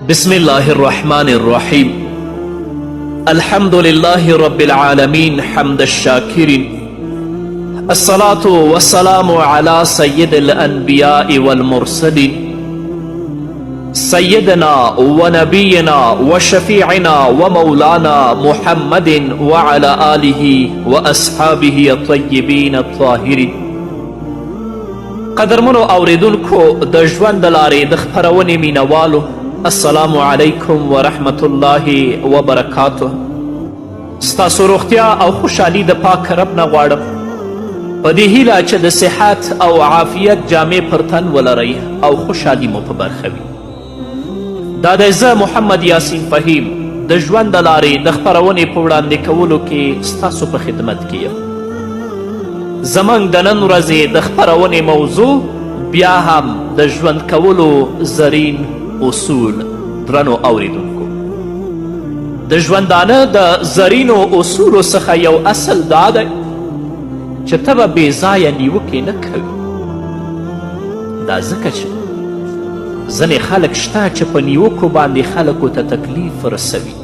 بسم الله الرحمن الرحيم. الحمد لله رب العالمين حمد الشاكرين. الصلاة والسلام على سيد الأنبياء والمرسلين سيدنا ونبينا وشفيعنا ومولانا محمد وعلى آله وأصحابه الطيبين الطاهرين. قدرمنو اوریدونکو د ژوند د لارې د خپرونې مینوالو، السلام علیکم ورحمت الله وبرکاته. ستاسو روغتیا او خوشحالي د پاک رب نه غواړم، په دې هیله چې د صحت او عافیت جامې پر تن ولرئ او خوشحالي مو په برخه وي. دا دی زه محمد یاسین فهیم د ژوند د لارې د خپرونې په وړاندې کولو کې ستاسو په خدمت کې یم. زموږ د نن ورځې د خپرونې موضوع بیا هم د ژوند کولو زرین اصول. درنو اوریدونکو، د ژوندانه د زرینو اصولو څخه یو اصل دا دی چې ته به بېځایه نیوکې نه کوي. دا ځکه چې ځینې خلک شته چې په نیوکو باندې خلکو ته تکلیف رسوي.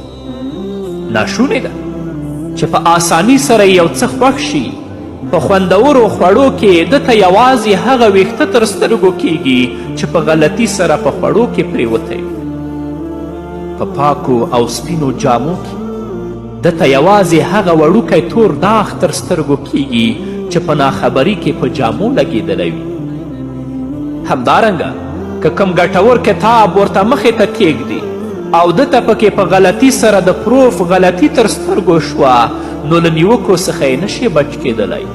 ناشونې ده چې په آسانی سره یو څه خوښ شي. په خوندورو خوړو کې دته یوازې هغه ویښته تر سترګو کیږي چې په غلطي سره په خوړو کې پرېوتی وي. په پاکو او سپینو جامو کې دته یوازې هغه وړوکی تور داغ تر سترګو کیږي چې په ناخبري کې په جامو لګېدلی وي. همدارنګه که کوم ګټور کتاب ورته مخې ته کیږدي او دته پکې په غلطي سره د پروف غلطي تر سترګو شوه، نو له نیوکو څخه یې نشي بچ کیدلی.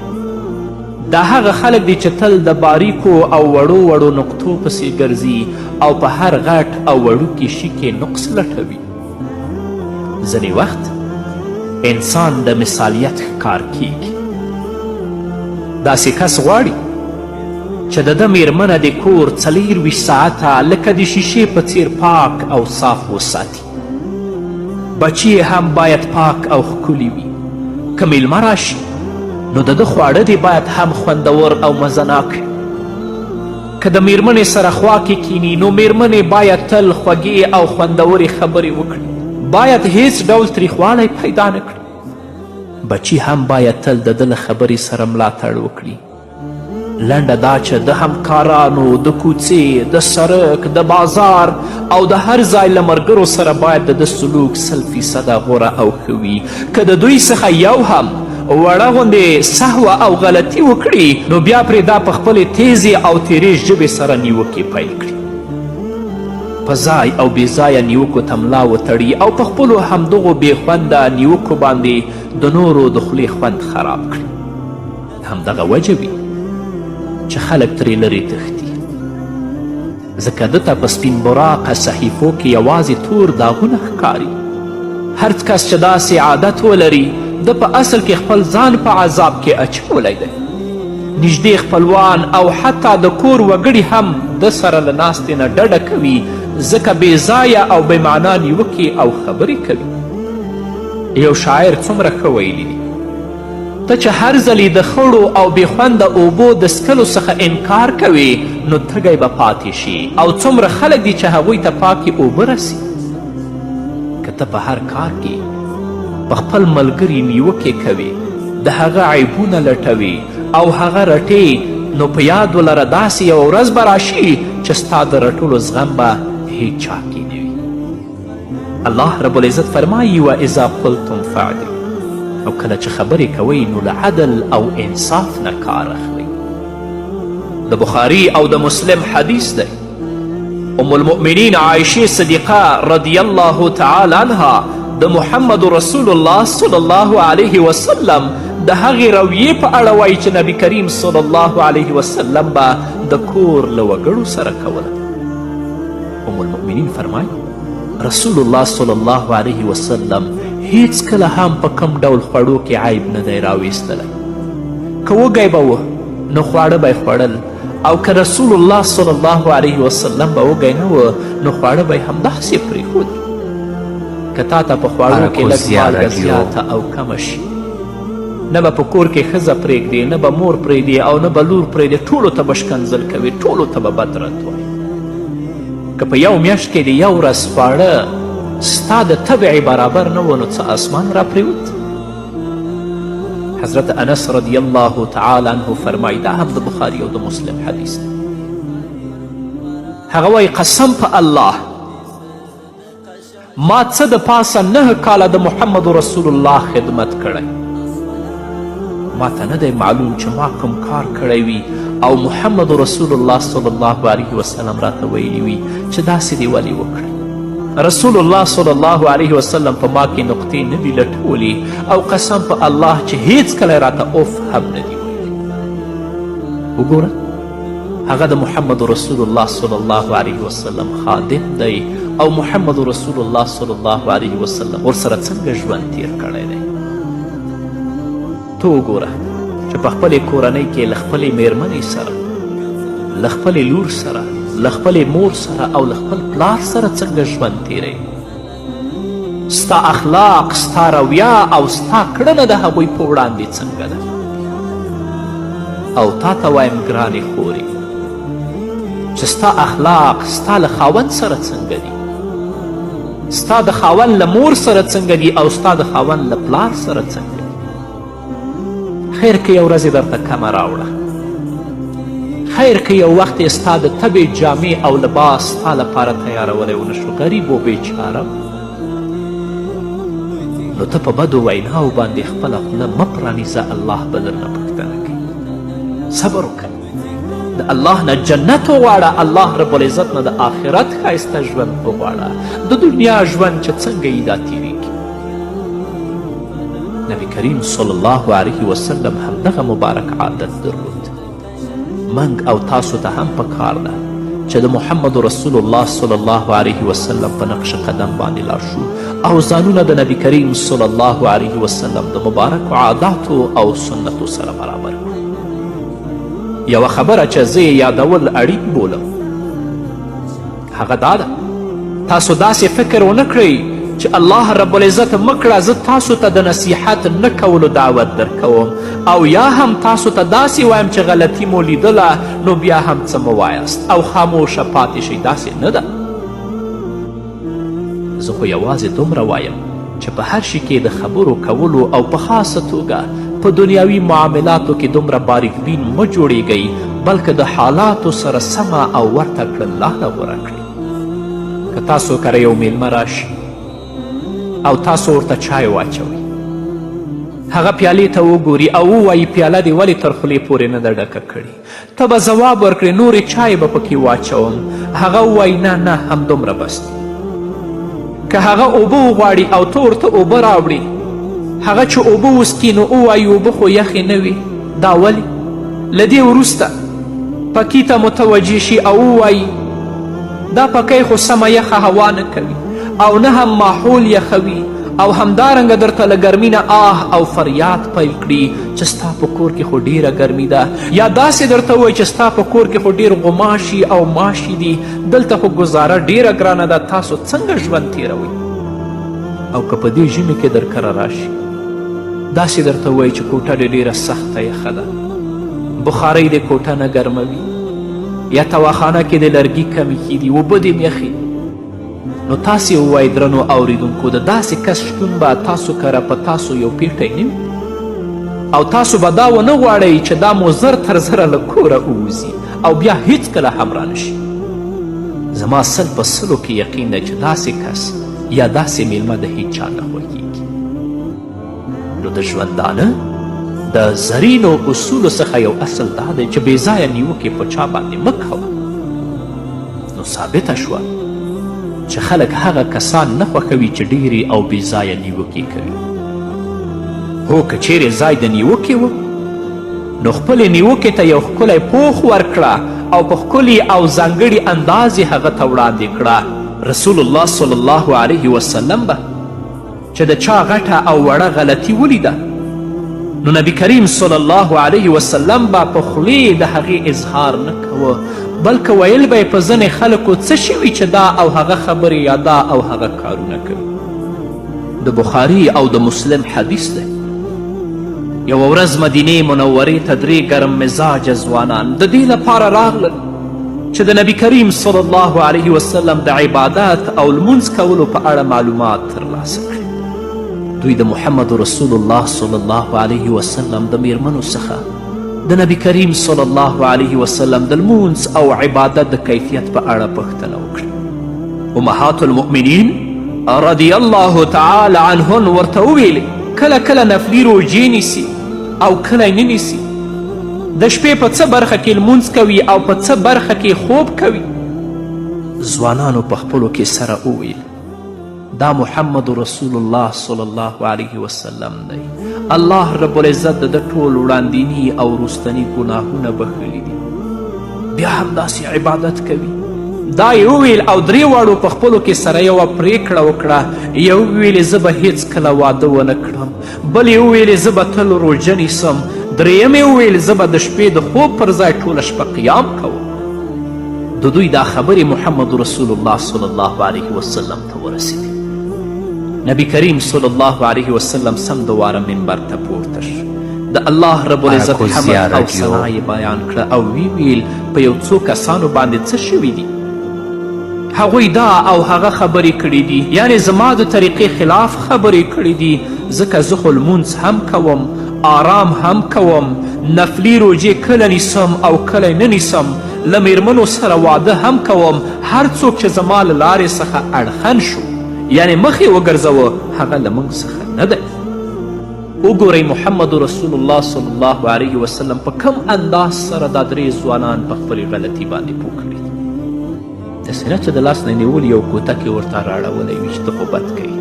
دا هغه خلک دي چې تل د باریکو او وړو وړو نقطو پسې ګرځي او په هر غټ او وړوکي شي کې نقص لټوي. ځینې وخت انسان د مثالیت ښکار کیږي. داسې کس غواړي چې د ده میرمنه د کور 24 ساعته لکه د شیشې په څیر پاک او صاف وساتي. بچی هم باید پاک او ښکلي وي. که میلمه راشي نو د ده خواړه دی باید هم خوندور او مزناک وي. که د میرمنې سره خوا کې کینی نو میرمنې باید تل خوږې او خوندورې خبرې وکړي. باید هیڅ ډول تریخوالی پیدا نه کړي. بچی هم باید تل د ده له خبرې سره ملاتړ وکړي. لنډه دا چې د همکارانو، د کوڅې، د سړک، د بازار او د هر ځای له ملګرو سره باید د ده سلوک 100% غوره او ښه وي. که د دوی څخه یو هم وړه غوندې سهوه او غلطي وکړي نو بیا پرې دا په خپلې تیزې او تیرې ژبې سره نیوکې پیل کړي. په ځای او بې ځایه نیوکو ته ملا وتړي او په خپلو همدغو بې خونده نیوکو باندې د نورو د خولې خوند خراب کړي. همدغه وجه وي چې خلک ترې لرې تښتي، ځکه دته په سپین براقه صحیفو کې یوازې تور داغونه ښکاري. هر کس چې داسې عادت ولري د په اصل کې خپل ځان په عذاب کې اچولی دی. نږدې خپلوان او حتی د کور وګړي هم د سره له ناستې نه ډډه کوي، ځکه بې ځایه او بې معنا نیوکې او خبرې کوي. یو شاعر څومره ښه ویلی دی، ته چې هر ځلې د خړو او بې خونده اوبو د څکلو څخه انکار کوي نو تږی به پاتې شي. او څومره خلک دي چې هغوی ته پاکې اوبه رسي. که ته په هر کار کې په خپل ملګري نیوکې کوي، د هغه عیبونه لټوي او هغه رټې، نو په یاد ولره داسې یوه ورځ به راشي چې ستا د رټلو زغم به هیچا کې نه وي. الله رب العزت فرمایي واذا قلتم فعدلوا، او کله چې خبرې کوئ نو له عدل او انصاف نه کار اخلئ. د بخاري او د مسلم حدیث دی. ام المؤمنین عایشې صدیقه رضی الله تعالی عنها د محمد رسول الله صلی الله علیه وسلم د هغې رویې په اړه وایي چې نبی کریم صلی الله علیه وسلم به د کور له وګړو سره کوله. ام المؤمنین فرمایي رسول الله صلی الله علیه وسلم هیڅ کله هم په کم ډول خوړو کې عیب نه دی راویستلی. که وږی به و نو خواړه به یې خوړل، او که رسول الله صلی الله علیه وسلم به وږی نه و نو خواړه به یې همداسې پرېښودل. که تا ته په خوړو کې لږ مالګه زیاته او کمه شي، نه به په کور کې ښځه پرېږدي، نه به مور پرېږدي او نه به لور پرېږدي، ټولو ته به شکنځل کوي، ټولو ته به بد رد وایي. که په یو میاشت کې د یو ورځ خواړه ستا د تبع برابر نه و نو څه اسمان را پریوت. حضرت انس رضی الله تعالی عنه فرمایي، دا هم د بخاري او د مسلم حدیث دی. هغه وایي قسم په الله ما څه د پاسه 9 کاله د محمد رسول الله خدمت کړی، ما ته نه دی معلوم چې ما کوم کار کړی وي او محمد رسول الله صلی الله علیه وسلم راته ویلی وي چې داسې دی ولې وکړئ. رسول الله صلی الله علیه وسلم په ما کې نقطې نه دي لټولي او قسم په الله چې هیڅکله راته اوف هم نه دي ویلی. وګوره هغه د محمد رسول الله صلی الله علیه وسلم خادم دی او محمد رسول الله صلی الله علیه وسلم ورسره څنګه ژوند تیر کړی دی. تو وګوره چې په خپلې کورنۍ کې له خپلې میرمنې سره، له خپلې لور سره، له خپلې مور سره او له خپل پلار سره څنګه ژوند تیروي. ستا اخلاق، ستا رویه او ستا کړنه د هغوی په وړاندې څنګه ده. او تا ته وایم ګرانې خورې چې ستا اخلاق ستا له خاوند سره څنګه دي، ستا د خاوند له مور سره څنګه دي او ستا د خاوند له پلار سره څنګه دي. خیر که یو ورځ درته کمه راوړه، خیر که یو وخت یې ستا د تبې جامې او لباس ستا لپاره تیارولی ونه شو، غریب و بیچاره، نو ته په بدو ویناو باندې خپله خوله مه پرانیزه. الله به درنه پوښتنه کوي. صبر وکړه، د الله نه جنت وغواړه، الله رب العزت نه د آخرت ښایسته ژوند وغواړه. د دنیا ژوند چې څنګه یې دا تیریږي. نبی کریم صلی الله علیه وسلم هم دغه مبارک عادت درلود. منګ او تاسو ته هم پکار ده چې د محمد رسول الله صلی الله علیه وسلم په نقش قدم باندې لاړ شو او ځانونه د نبی کریم صلی الله علیه وسلم د مبارکو عاداتو او سنتو سره برابر کړو. یوه خبره چې زه یې یادول اړین بولم هغه دا ده، تاسو داسې فکر ونه کړئ چې الله رب العزت مکړه زه تاسو ته د نصیحت نه کولو دعوت درکوم او یا هم تاسو ته داسې وایم چې غلطي مو لیدله نو بیا هم څه مه وایاست او خاموشه پاتې شئ. داسې نه ده. زه خو یوازې دومره وایم چې په هر شي کې د خبرو کولو او په خاصه توګه په دنیاوي معاملاتو کې دومره باریک بین مه جوړیږئ، بلکې د حالاتو سره سمه او ورته کړنلاره غوره کړئ. که تاسو کره یو میلمه راشي او تاسو ورته چای واچوئ، هغه پیالې ته وګوري او ووایي پیاله دې ولې تر خولې پورې نه ده ډکه کړې، ته به ځواب ورکړې نورې چای به پکې واچوم، هغه ووایي نه نه همدومره بس دی. که هغه اوبه وغواړي او ته ورته اوبه راوړي، هغه چې اوبه وسکي نو ووایي اوبه خو یخې نه وي. دا ولې؟ له دې وروسته پکې ته متوجه شي او ووایي دا پکی خو سمه یخه هوا نه کوي او نه هم ماحول یخوي او همدارنګه درته له ګرمي نه آه او فریاد پیل کړي چې ستا په کور کې خو ډیره ګرمي ده، یا داسې درته ووایي چې ستا په کور کې خو ډیر غماشي او ماشي دي، دلته خو ګزاره ډیره ګرانه ده، تاسو څنګه ژوند تیروئ؟ او که په دې ژمي کې در کره راشي داسې درته ووایي چې کوټه دې ډیره سخته یخه ده، بخارۍ دې کوټه نه ګرموي، یا تواخانه کې د لرګي کمې کیدي، اوبه دې یخې. نو تاسې ووایئ درنو اوریدونکو د داسې کس شتون به تاسو کره په تاسو یو پیټی نه وي او تاسو به دا ونه غواړئ چې دا مو زر تر زره له کوره ووځي او بیا هیڅکله هم رانشي. زما 100 په 100 کې یقین دی چې داسې کس یا داسې میلمه د هیچ چا نه خوښیږي. نو د ژوندانه د زرینو اصولو څخه یو اصل دا دی چې بې ځایه نیوکې په چا باندې مه کوه. نو ثابته شوه چې خلک هغه کسان نه خوښوي چې ډیرې او بې ځایه نیوکې کوي. هو که چیرې ځای د نیوکې و نو خپلې نیوکې ته یو ښکلی پوښ ورکړه او په ښکلي او ځانګړي انداز یې هغه ته وړاندې کړه. رسول الله صلی الله علیه وسلم به چې د چا غټه او وړه غلطي ولیده نو نبی کریم صلی الله علیه وسلم به په خولې د هغې اظهار نه کوه، بلکې ویل به یې په ځینې خلکو څه شوي چې دا او هغه خبرې یا دا او هغه کارونه کوي. د بخاري او د مسلم حدیث دی. یوه ورځ مدینې منورې ته 3 ګرم مزاجه ځوانان د دې لپاره راغلل چې د نبی کریم صلی الله علیه وسلم د عبادت او لمونځ کولو په اړه معلومات ترلاسه کړي. دوی د محمد رسول الله صلی الله علیه وسلم د میرمنو څخه د نبی کریم صلی الله علیه وسلم د لمونځ او عبادت د کیفیت په اړه پوښتنه وکړه. امهات المؤمنین رضی الله تعالی عنهن ورته وویلې کله کله نفلي روژې نیسي او کله یې نه نیسي، د شپې په څه برخه کې لمونځ کوي او په څه برخه کې خوب کوي. ځوانانو په خپلو کې سره وویل دا محمد رسول الله صلی الله علیه وسلم دی. الله رب العزت د ټول وړاندیني او وروستني ګناهونه بخښلي دي، بیا هم داسې عبادت کوي. دا یې وویل او درې واړو په خپلو کې سره یوه پریکړه وکړه. یو ویلې زه به هیڅکله واده ونه کړم، بل یې وویلې زه به تل روژه نیسم، دریم یې وویل زه به د شپې د خوب پر ځای ټوله شپه قیام کوم. د دوی دا خبرې محمد رسول الله صلی الله علیه وسلم ته ورسېدې. نبی کریم صلی الله علیه وسلم سم د واره منبر ته پورته شو، د الله رب العزت حمد او ثنا یې بیان کړه او ویل په یو څو کسانو باندې څه شوي دي. هغوی دا او هغه خبرې کړي دي، یعنی زما د طریقې خلاف خبرې کړي دي، ځکه زه خو لمونځ هم کوم، آرام هم کوم، نفلي روژې کله نیسم او کله نه نیسم، له میرمنو سره واده هم کوم. هر څوک چې زما له لارې څخه اړخن شو یعنی مخ یې وګرځوه هغه له موږ څخه نه دی. وګورئ محمد رسول الله صلی الله علیه وسلم په کم انداز سره دا درې ځوانان په خپلې غلطي باندې پوه کړي. داسې نه چې د لاس نه نیولي یو کوتک یې ورته راړولی وي چې ته خو بد کوي،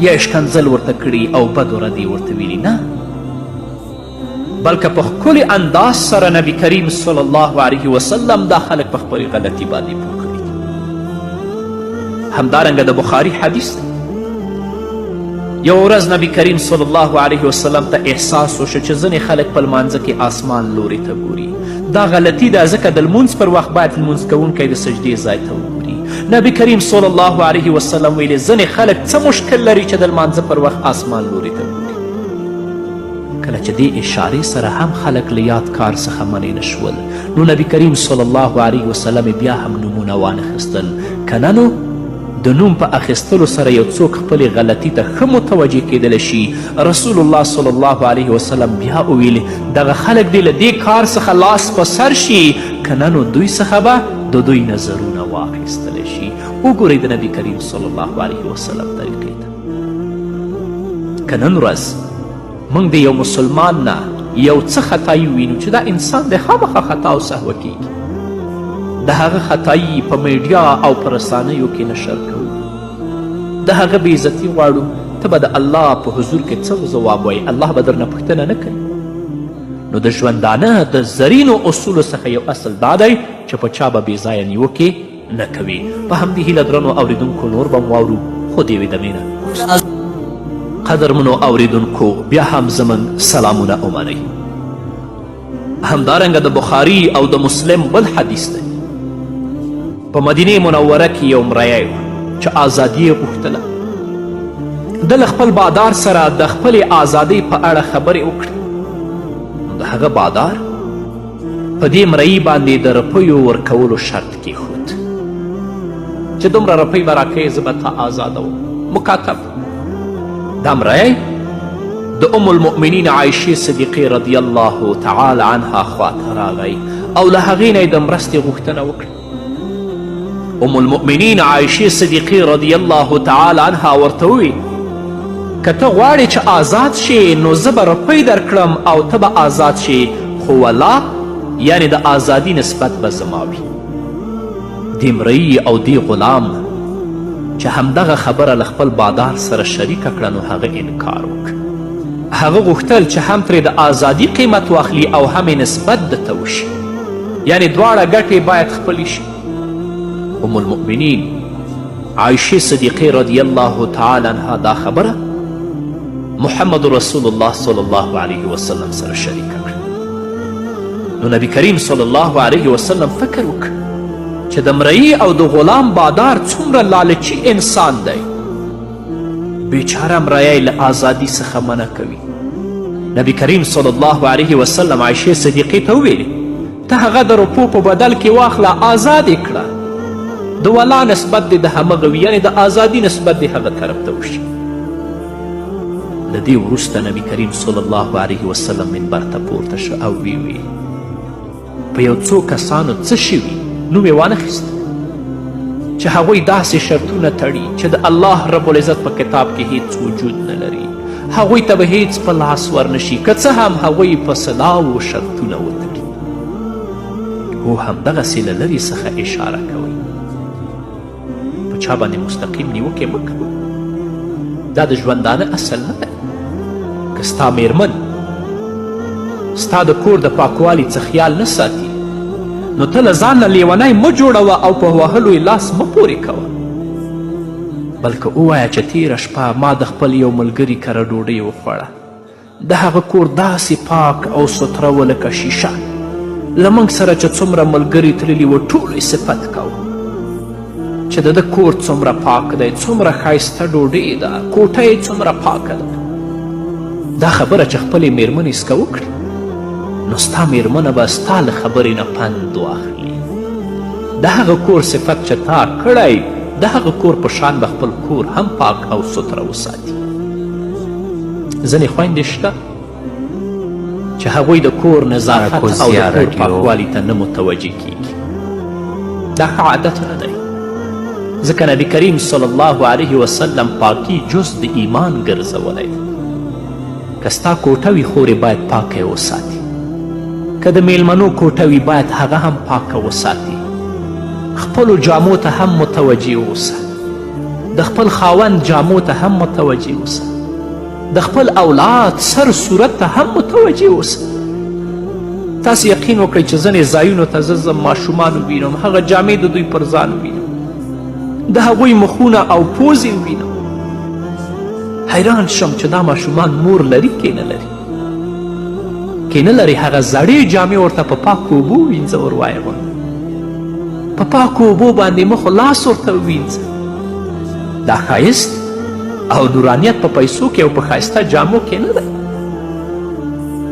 یا اشکنځل ورته کړي او بد و ردې ورته ویلي، نه، بلکې په ښکلي انداز سره نبی کریم صلی الله علیه وسلم دا خلک په خپلې غلطي باندې پوه کړي. همدارنګه د بخاري حدیث دی، یو ورځ نبی کریم صلی الله علیه وسلم ته احساس وشو چې ځینې خلک په لمانځه کې آسمان لوري ته ګوري. دا غلطي ده، ځکه د لمونځ پر وخت باید لمونځ کوونکی د سجدې ځای ته وګوري. نبی کریم صلی الله علیه وسلم ویلې ځینې خلک څه مشکل لري چې د لمانځه پر وخت آسمان لوري ته ګوري. کله چې دې اشارې سره هم خلک له یاد کار څخه منې نه شول، نو نبی کریم صلی الله علیه وسلم بیا هم نومونه وانخیستل. که نه نو د نوم په اخیستلو سره یو څوک خپلې غلطي ته ښه متوجه کیدلی شي. رسول الله صلی الله علیه وسلم بیا وویل دغه خلک دې له دې کار څخه لاس په سر شي، که نه نو دوی څخه به د دوی نظرونه واخیستلی شي. وګورئ د نبی کریم صلی الله علیه وسلم طریقې ته. که نن ورځ موږ د یو مسلمان نه یو څه خطایي وینو چې دا انسان د خامخا خطا او سهوه کیږي، د هغه خطایي په میډیا او په رسانیو کې نشر کوو، د هغه بې عزتي غواړو، ته به د الله په حضور کې څه ځواب وایي؟ الله به درنه پوښتنه نه کوي. نو د ژوندانه د زرینو اصولو څخه یو اصل دا دی چې په چا به بې ځایه نیوکې نه کوي. په همدې هیله درنو اوریدونکو نور به م واورو، خو د یوې دمې نه قدرمنو اوریدونکو بیا هم زموږ سلامونه ومنئ. همدارنګه د بخاري او د مسلم بل حدیث دی، په مدینه منوره کې یو مریی و چې ازادي یې غوښتله. ده له خپل بادار سره د خپلې ازادۍ په اړه خبرې وکړې. د هغه بادار په دې مریي باندې د روپیو ورکولو شرط کیښود چې دومره روپۍ به راکوې زه به تا ازادوم. مکاتب دا مریی د ام المؤمنین عایشې صدیقې رضی الله تعالی عنها خواته راغی او له هغې نه یې د مرستې غوښتنه وکړه. ام المؤمنین عایشې صدیقې رضی الله تعالی عنها ورته وویل که ته غواړې چې آزاد شې نو زه به روپۍ درکړم او ته به آزاد شې، خو ولا یعنی د آزادي نسبت به زما وي. دې مریي او دې غلام چې همدغه خبره له خپل بادار سره شریکه کړه نو هغه انکار وکړ. هغه غوښتل چې هم ترې د آزادي قیمت واخلي او هم یې نسبت دته وشي، یعنی دواړه ګټې باید خپلې شي. ام المؤمنین عایشې صدیقې رضی الله تعالی عنها دا خبره محمد رسول الله صلی الله علیه وسلم سره شریکه کړه. نو نبی کریم صلی الله علیه وسلم فکر وکړ چې د مریي او د غلام بادار څومره لالچي انسان دی، بیچاره مریی له ازادي څخه منع کوي. نبی کریم صلی الله علیه وسلم عایشې صدیقې ته وویلې ته هغه د روپو په بدل کې واخله آزاد یې کړه د ولا نسبت دې د همغه وي یعنې د آزادي نسبت دې هغه طرف ته وشي له دې وروسته نبي کریم صلی الله علیه وسلم منبر ته پورته شو او وی په یو څو کسانو څه شوي نوم یې وانخیست چې هغوی داسې شرطونه تړي چې د الله رب العزت په کتاب کې هیڅ وجود نه لري هغوی ته به هیڅ په لاس ورنشي که څه هم هغوی په سلاو شرطونه وتړي او همدغسې له لرې څخه اشاره کوي په چا باندې مستقیم نیوکې مه کوه دا د ژوندانه اصل نه دی که ستا میرمن ستا د کور د پاکوالي څه خیال نه ساتي نو ته له ځان نه لیونی مه جوړوه او په وهلو یې لاس مه پورې کوه بلکې ووایه چې تیره شپه ما د خپل یو ملګري کره ډوډۍ وخوړه د هغه کور داسې پاک او ستره و لکه شیشه له موږ سره چې څومره ملګري تللي و ټولو یې صفت کوه چې د ده کور څومره پاک دی څومره ښایسته ډوډۍ ده کوټه یې څومره پاکه ده دا خبره چې خپلې میرمنې څخه وکړي نو ستا میرمنه به ستا له خبرې نه پند واخلي د هغه کور صفت چې تا کړی د هغه کور په شان به خپل کور هم پاک او ستره وساتي ځینې خویندې شته چې هغوی د کور نظافت او د کور پاکوالي ته نه متوجه کیږي دا ښه عادت نه دی ځکه نبي کریم صلی الله علیه وسلم پاکی جز د ایمان ګرځولی دی که ستا کوټه وي خورې باید پاکه وساتي که د میلمنو کوټه وي باید هغه هم پاکه وساتي خپلو جامو ته هم متوجه اوسه د خپل خاوند جامو ته هم متوجه اوسه د خپل اولاد سر صورت ته هم متوجه اوسه تاسو یقین وکړئ چې ځینې ځایونو ته زه ځم ماشومان ووینم هغه جامې د دوی پر ځان ووینم د هغوی مخونه او پوزې ووینم حیران شم چې دا ماشومان مور لري که نه لري که نه لري هغه زړې جامې ورته په پاکو اوبو ووینځه وروایم په پاکو اوبو باندې مخ و لاس ورته ووینځه دا ښایست او نورانیت په پیسو کې او په ښایسته جامو کې نه دی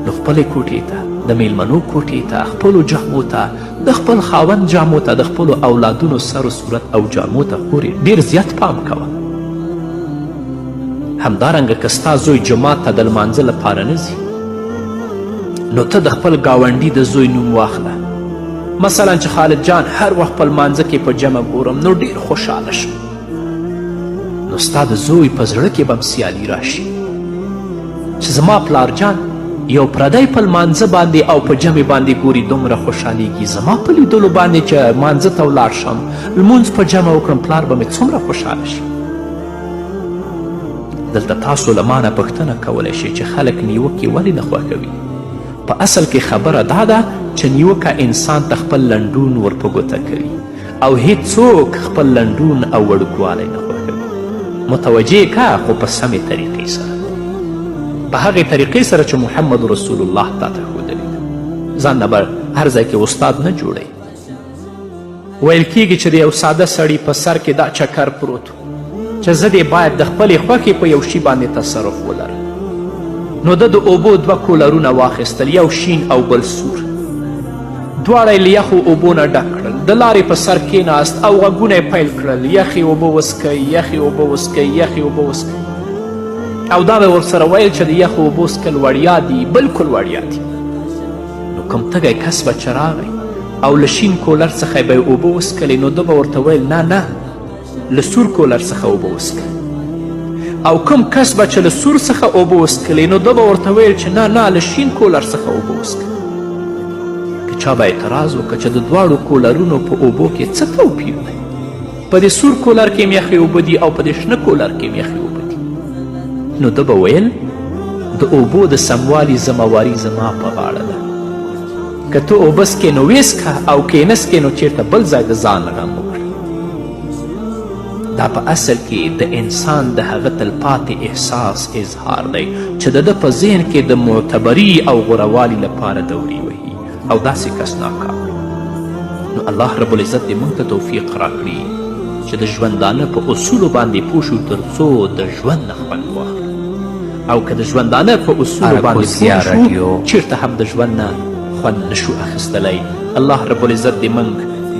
نو خپلې کوټې ته د میلمنو کوټې ته خپلو جامو ته د خپل خاوند جامو ته د خپلو اولادونو سر و صورت او جامو ته خورې ډېر زیات پام کوه همدارنګه که ستا زوی جومات ته د لمانځه لپاره نه ځي نو ته د خپل ګاونډي د زوی نوم واخله مثلا چې خالد جان هر وخت په لمانځه کې په جمع ګورم نو ډېر خوشحاله شم نو ستا د زوی په زړه کې به هم سیالي راشي چې زما پلار جان یو پردی په لمانځه باندې او په جمع باندې ګوري دومره خوشحالیږي زما په لیدلو باندې چې مانځه ته ولاړ شم لمونځ په جمع وکړم پلار به مې څومره خوشحاله شي دلته تاسو له مانه پوښتنه کولی شئ چې خلک نیوکې ولې نه خوښوي په اصل کې خبره دا ده چې نیوکه انسان ته خپل لنډون ورپه ګوته کوي او هیڅوک خپل لنډون او وړوکوالی نه خوښوي متوجه که خو په سمې طریقې سره په هغې طریقې سره چې محمد رسول الله تا ته ښودلې ده ځان نه به هر ځای کې استاد نه جوړئ ویل کیږي چې د یو ساده سړي په سر کې دا چکر پروت چې زه دې باید د خپلې خوښې په یو شي باندې تصرف ولرم نو ده د اوبو دوه کولرونه واخیستل یو شین او بل سور دواړه یې له یخو اوبو نه ډک کړل د لارې په سر کېناست او غږونه یې پیل کړل یخې اوبه وڅکئ یخې اوبه وڅکئ یخې اوبه وڅکئ او دا به ورسره ویل چې د یخو اوبو څکل وړیا دي بلکل وړیا دي نو کوم تږی کس به چې راغی او له شین کولر څخه به یې اوبه وڅکلې نو ده به ورته ویل نه نه له سور کولر څخه اوبه وڅکه او کوم کس به چې له سور څخه اوبه وڅکلې نو ده به ورته ویل چې نه نه له شین کولر څخه اوبه وڅکه که چا به اعتراض وکړه چې د دواړو کولرونو په اوبو کې څه توپیر دی په دې سور کولر کې هم یخې اوبه دي او په دې شنه کولر کې هم یخې اوبه دي نو ده به ویل د اوبو د سموالي ذمهواري زما په غاړه ده که ته اوبه څکې نو ویسکه او که یې نه څکې نو چیرته بل ځای د ځان غم وکړه دا په اصل کې د انسان د هغه تلپاتې احساس اظهار دی چې د ده په ذهن کې د معتبري او غوروالي لپاره دورې وهي او داسې کس ناکام نو الله رب العزت دې موږ ته توفیق راکړي چې د ژوندانه په اصولو باندې پوه شو تر څو د ژوند نه خوند واخلو او که د ژوندانه په اصولو باندې پوه شو چیرته هم د ژوند نه خوند خوند نشو اخیستلی. الله رب العزت دې موږ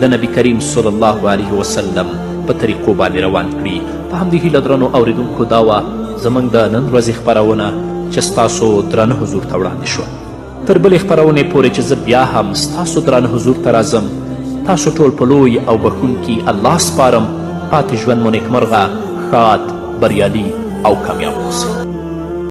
د نبي کریم صلی الله علیه وسلم په طریقو باندې روان کړي. په همدې هیله درنو اوریدونکو دا وه زموږ د نن ورځې خپرونه چې ستاسو درانه حضور ته وړاندې شوه. تر بلې خپرونې پورې چې زه بیا هم ستاسو درانه حضور ته راځم، تاسو ټول په لوی او بښونکي الله سپارم. پاتې ژوند مو نیکمرغه، ښاد، بریالي او کامیاب اوسئ.